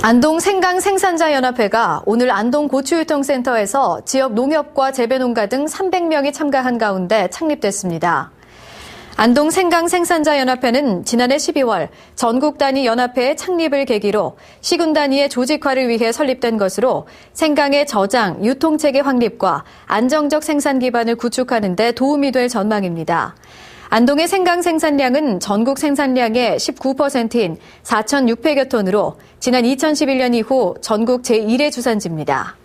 안동 생강 생산자 연합회가 오늘 안동 고추유통센터에서 지역 농협과 재배농가 등 300명이 참가한 가운데 창립됐습니다. 안동 생강 생산자 연합회는 지난해 12월 전국 단위 연합회의 창립을 계기로 시군 단위의 조직화를 위해 설립된 것으로 생강의 저장, 유통체계 확립과 안정적 생산 기반을 구축하는 데 도움이 될 전망입니다. 안동의 생강 생산량은 전국 생산량의 19%인 4,600여 톤으로 지난 2011년 이후 전국 제1의 주산지입니다.